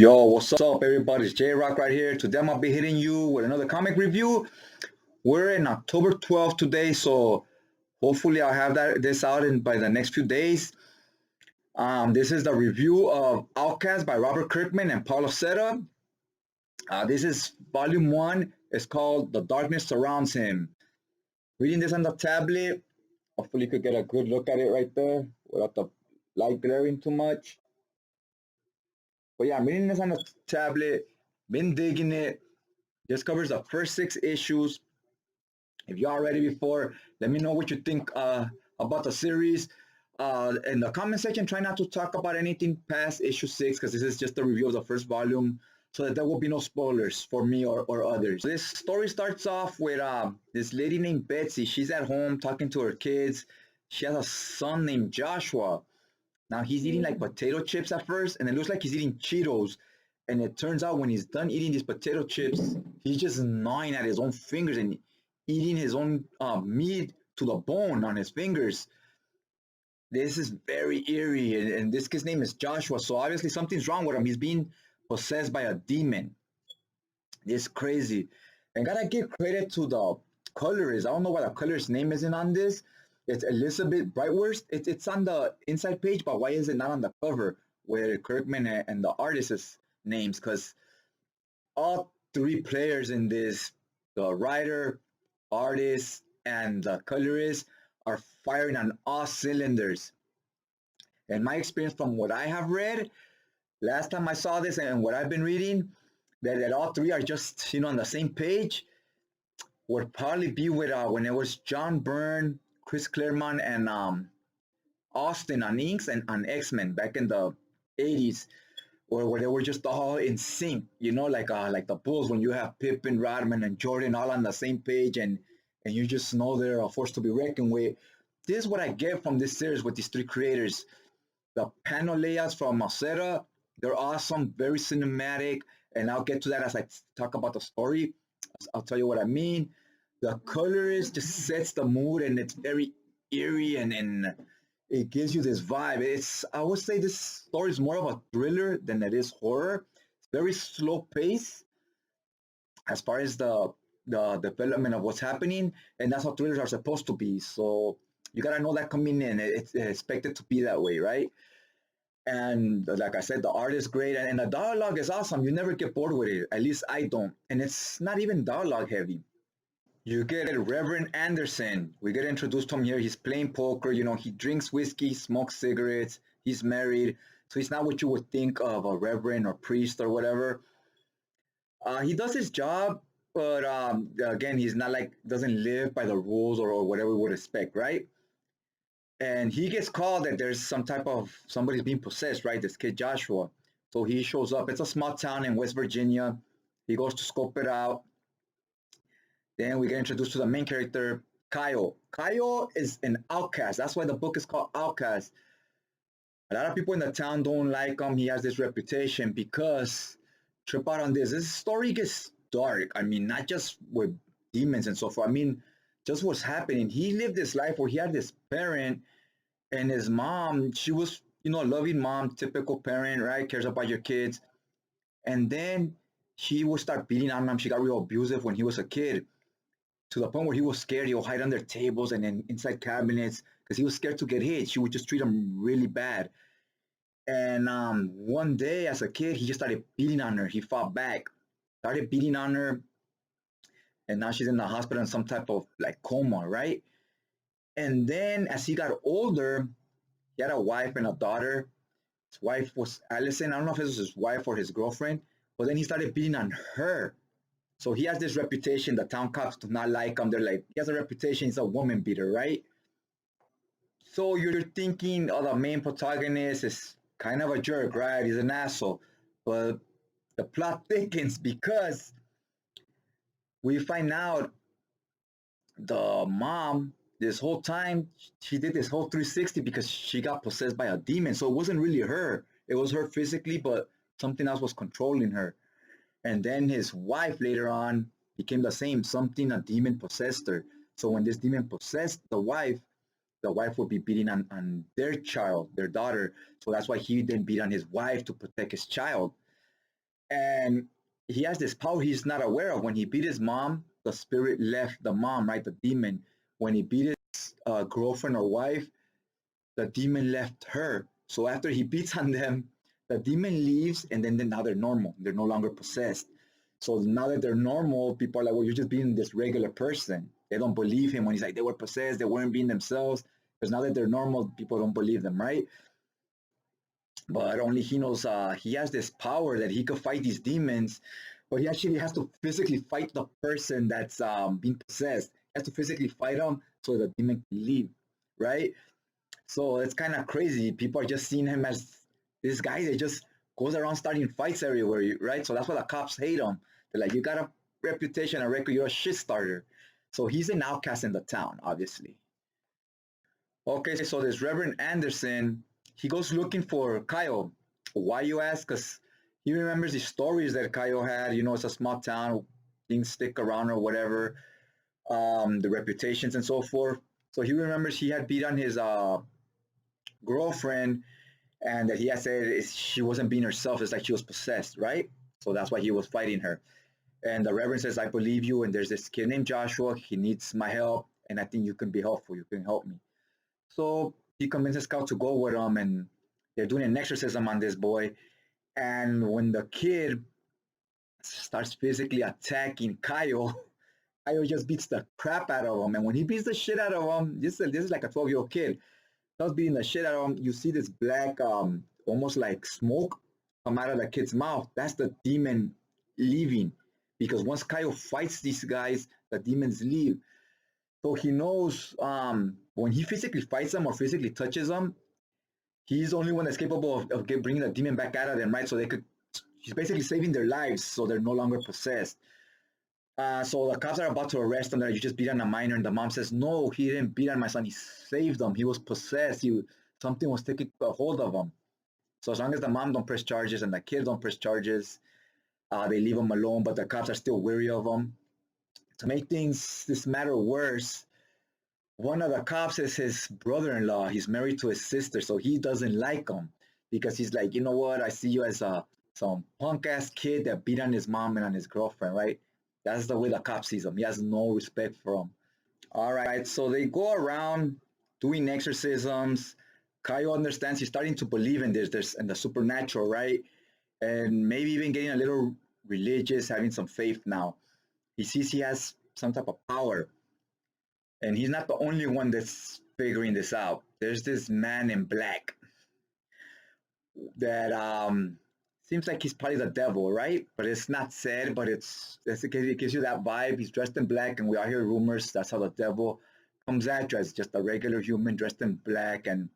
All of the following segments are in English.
Yo, what's up, everybody? It's J-Rock right here. Today I'm gonna be hitting you with another comic review. We're in October 12th today, so hopefully I'll have this out by the next few days. This is the review of OUTCAST by Robert Kirkman and Paul Azaceta. This is volume 1. It's called The Darkness Surrounds Him. Reading this on the tablet. Hopefully you could get a good look at it right there without the light glaring too much. But yeah, I'm reading this on the tablet. Been digging it. This covers the first 6 issues. If y'all read it before, let me know what you think about the series. In the comment section, try not to talk about anything past issue 6 because this is just a review of the first volume, so that there will be no spoilers for me or others. This story starts off with this lady named Betsy. She's at home talking to her kids. She has a son named Joshua. Now he's eating like potato chips at first, and it looks like he's eating Cheetos. And it turns out when he's done eating these potato chips, he's just gnawing at his own fingers and eating his own meat to the bone on his fingers. This is very eerie, and this kid's name is Joshua, so obviously something's wrong with him. He's being possessed by a demon. This crazy. And gotta give credit to the colorist. I don't know why the colorist's name isn't on this. It's Elizabeth Breitweiser. It's on the inside page, but why is it not on the cover where Kirkman and the artist's names? Because all 3 players in this, the writer, artist, and the colorist, are firing on all cylinders. In my experience, from what I have read, last time I saw this and what I've been reading, that all 3 are just on the same page would probably be with when it was John Byrne, Chris Claremont, and Austin on inks and on X-Men back in the 80s, where they were just all in sync, like the Bulls, when you have Pippen, Rodman, and Jordan all on the same page, and you just know they're a force to be reckoned with. This is what I get from this series with these 3 creators. The panel layouts from Azaceta, they're awesome, very cinematic, and I'll get to that as I talk about the story. I'll tell you what I mean. The colorist just sets the mood, and it's very eerie, and it gives you this vibe. I would say this story is more of a thriller than it is horror. It's very slow pace as far as the development of what's happening, and that's how thrillers are supposed to be. So you gotta know that coming in. It's expected to be that way, right? And like I said, the art is great, and the dialogue is awesome. You never get bored with it. At least I don't. And it's not even dialogue heavy. You get Reverend Anderson. We get introduced to him here. He's playing poker. He drinks whiskey, smokes cigarettes. He's married. So he's not what you would think of a reverend or priest or whatever. He does his job, but again, he's not doesn't live by the rules or whatever we would expect, right? And he gets called that there's somebody's being possessed, right? This kid Joshua. So he shows up. It's a small town in West Virginia. He goes to scope it out. Then we get introduced to the main character, Kyle. Kyle is an outcast. That's why the book is called Outcast. A lot of people in the town don't like him. He has this reputation because, trip out on this story gets dark. I mean, not just with demons and so forth. I mean, just what's happening. He lived this life where he had this parent, and his mom, she was, a loving mom, typical parent, right? Cares about your kids. And then she would start beating on him. She got real abusive when he was a kid, to the point where he was scared. He would hide under tables and then inside cabinets because he was scared to get hit. She would just treat him really bad. And one day as a kid, he just started beating on her. He fought back, started beating on her, and now she's in the hospital in some type of coma, right? And then as he got older, he had a wife and a daughter. His wife was Allison. I don't know if it was his wife or his girlfriend, but then he started beating on her. So he has this reputation. The town cops do not like him. They're like, he has a reputation. He's a woman beater, right? So you're thinking, oh, the main protagonist is kind of a jerk, right? He's an asshole. But the plot thickens because we find out the mom, this whole time, she did this whole 360 because she got possessed by a demon. So it wasn't really her. It was her physically, but something else was controlling her. And then his wife later on became the same. A demon possessed her. So when this demon possessed the wife would be beating on their child, their daughter. So that's why he then beat on his wife to protect his child. And he has this power he's not aware of. When he beat his mom, the spirit left the mom, right? The demon. When he beat his girlfriend or wife, the demon left her. So after he beats on them, the demon leaves, and then now they're normal. They're no longer possessed. So now that they're normal, people are like, well, you're just being this regular person. They don't believe him when he's like, they were possessed, they weren't being themselves. Because now that they're normal, people don't believe them, right? But only he knows he has this power that he could fight these demons, but he actually has to physically fight the person that's being possessed. He has to physically fight them so the demon can leave, right? So it's kind of crazy. People are just seeing him as this guy that just goes around starting fights everywhere, right? So that's why the cops hate him. They're like, you got a reputation, a record, you're a shit starter. So he's an outcast in the town, obviously. Okay, so this Reverend Anderson, he goes looking for Kyle. Why, you ask? Because he remembers the stories that Kyle had. You know, it's a small town, things stick around or whatever, the reputations and so forth. So he remembers he had beat on his girlfriend, and that he had said she wasn't being herself. It's like she was possessed, right? So that's why he was fighting her. And the Reverend says, I believe you. And there's this kid named Joshua. He needs my help. And I think you can be helpful. You can help me. So he convinces Scout to go with him, and they're doing an exorcism on this boy. And when the kid starts physically attacking Kyle, Kyle just beats the crap out of him. And when he beats the shit out of him, this is like a 12-year-old kid. Starts beating the shit out of him. You see this black, almost like smoke come out of the kid's mouth. That's the demon leaving. Because once Kyle fights these guys, the demons leave. So he knows when he physically fights them or physically touches them, he's the only one that's capable of bringing the demon back out of them, right? So he's basically saving their lives so they're no longer possessed. So the cops are about to arrest him. That you just beat on a minor, and the mom says, "No, he didn't beat on my son. He saved him. He was possessed. Something was taking a hold of him." So as long as the mom don't press charges and the kid don't press charges, they leave him alone. But the cops are still wary of him. To make this matter worse, one of the cops is his brother-in-law. He's married to his sister, so he doesn't like him because he's like, you know what? I see you as some punk-ass kid that beat on his mom and on his girlfriend, right? That's the way the cop sees him. He has no respect for him. All right, so they go around doing exorcisms. Kyle understands he's starting to believe in this in the supernatural, right? And maybe even getting a little religious, having some faith now. He sees he has some type of power. And he's not the only one that's figuring this out. There's this man in black that seems like he's probably the devil, right? But it's not said, but it gives you that vibe. He's dressed in black, and we all hear rumors that's how the devil comes at you, as just a regular human dressed in black and,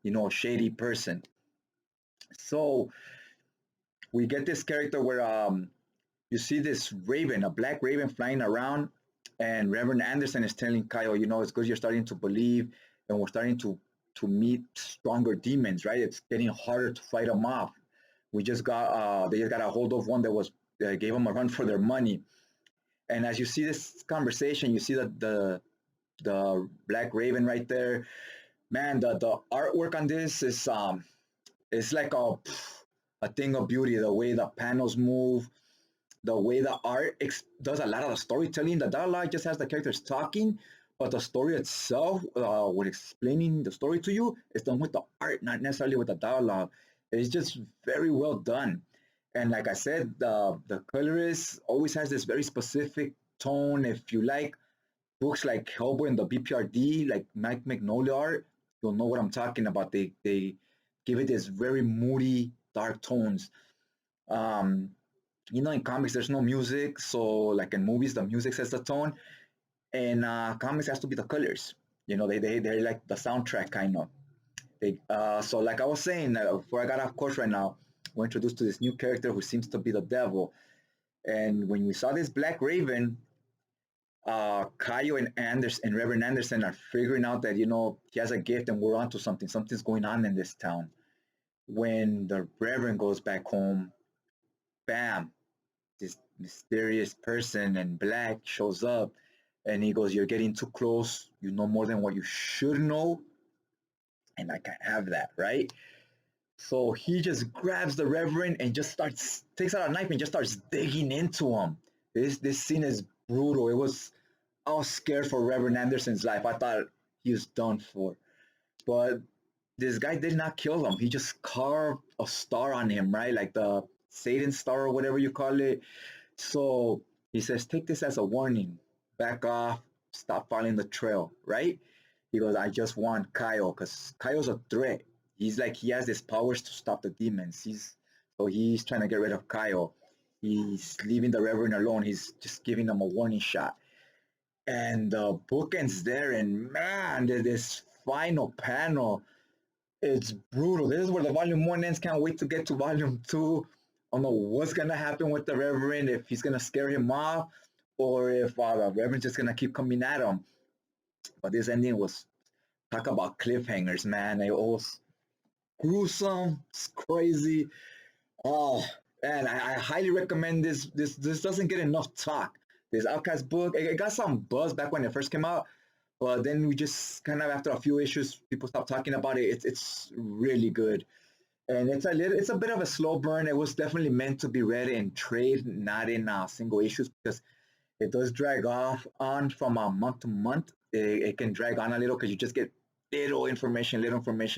a shady person. So we get this character where you see this raven, a black raven flying around, and Reverend Anderson is telling Kyle, it's good you're starting to believe, and we're starting to meet stronger demons, right? It's getting harder to fight them off. They just got a hold of one that gave them a run for their money. And as you see this conversation, you see that the Black Raven right there, man, the artwork on this is it's like a thing of beauty. The way the panels move, the way the art does a lot of the storytelling. The dialogue just has the characters talking, but the story itself, when explaining the story to you, is done with the art, not necessarily with the dialogue. It's just very well done. And like I said, the colorist always has this very specific tone. If you like books like Hellboy and the BPRD, like Mike Mignola art, you'll know what I'm talking about. They give it this very moody, dark tones. Um, in comics, there's no music, so like in movies, the music sets the tone. And comics has to be the colors. They're like the soundtrack kind of. So like I was saying, before I got off course right now, we're introduced to this new character who seems to be the devil. And when we saw this Black Raven, Kayo and Reverend Anderson are figuring out that he has a gift and we're onto something. Something's going on in this town. When the Reverend goes back home, bam, this mysterious person in black shows up, and he goes, "You're getting too close. You know more than what you should know, and I can't have that, right?" So he just grabs the Reverend and just takes out a knife and just starts digging into him. This scene is brutal. I was scared for Reverend Anderson's life. I thought he was done for. But this guy did not kill him. He just carved a star on him, right? Like the Satan star or whatever you call it. So he says, take this as a warning. Back off. Stop following the trail, right? He goes, I just want Kyle because Kyle's a threat. He's like, he has his powers to stop the demons. He's trying to get rid of Kyle. He's leaving the Reverend alone. He's just giving him a warning shot. And the book ends there. And man, this final panel, it's brutal. This is where the volume one ends. Can't wait to get to volume two. I don't know what's gonna happen with the Reverend, if he's gonna scare him off, or if the Reverend's just gonna keep coming at him. But this ending was, talk about cliffhangers, man. It was gruesome. It's crazy. Oh, and I highly recommend this. This doesn't get enough talk. This Outcast book, it got some buzz back when it first came out, but then we just kind of, after a few issues, people stopped talking about it. It's really good, and it's a bit of a slow burn. It was definitely meant to be read in trade, not in single issues, because it does drag off on from month to month. It can drag on a little because you just get little information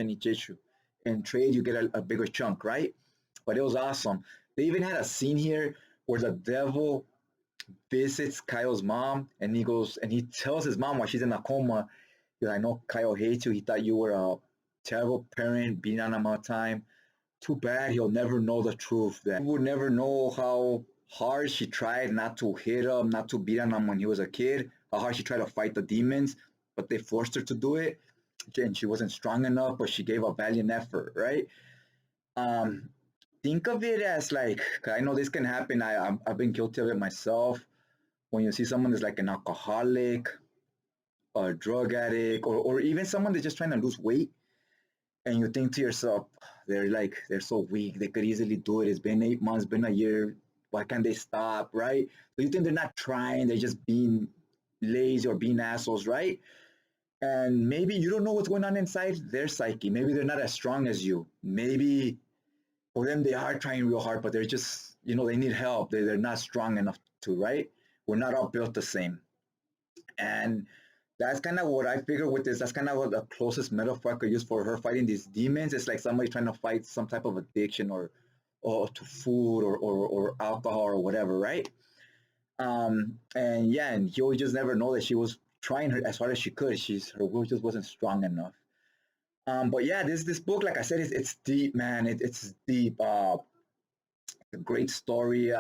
each issue. In trade, you get a bigger chunk, right? But it was awesome. They even had a scene here where the devil visits Kyle's mom, and he tells his mom while she's in a coma, I know Kyle hates you. He thought you were a terrible parent, beating on him all the time. Too bad he'll never know the truth. That he would never know how hard she tried not to hit him, not to beat on him when he was a kid, how hard she tried to fight the demons, but they forced her to do it. And she wasn't strong enough, but she gave a valiant effort, right? Um, think of it as like, 'cause I know this can happen. I've been guilty of it myself. When you see someone that's like an alcoholic, a drug addict, or even someone that's just trying to lose weight, and you think to yourself, they're so weak, they could easily do it. It's been 8 months, been a year. Why can't they stop, right? So you think they're not trying, they're just being lazy or being assholes, right? And maybe you don't know what's going on inside their psyche. Maybe they're not as strong as you. Maybe for them they are trying real hard, but they're just, they need help. They're not strong enough to, right? We're not all built the same. And that's kind of what I figure with this. That's kind of what the closest metaphor I could use for her fighting these demons. It's like somebody trying to fight some type of addiction, or to food, or alcohol or whatever, right? And yeah, and you just never know that she was trying her as hard as she could. Her will just wasn't strong enough. But yeah, this book, like I said, it's deep, man. It's deep. A great story.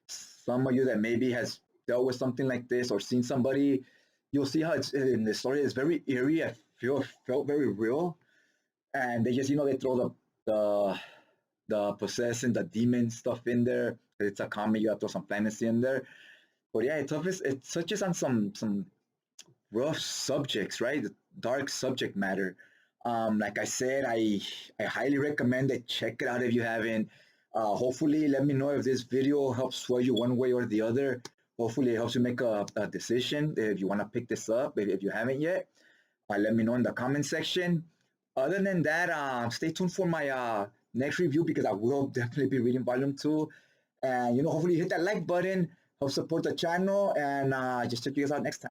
Some of you that maybe has dealt with something like this or seen somebody, you'll see how it's in the story. It's very eerie. I felt very real, and they just they throw the possession, the demon stuff in there. It's a comic. You have to throw some fantasy in there. But yeah, it touches on some rough subjects, right? Dark subject matter. Like I said, I highly recommend it. Check it out if you haven't. Hopefully, let me know if this video helps sway you one way or the other. Hopefully, it helps you make a decision if you want to pick this up. If you haven't yet, let me know in the comment section. Other than that, stay tuned for my next review, because I will definitely be reading volume 2. And hopefully, hit that like button, help support the channel, and just check you guys out next time.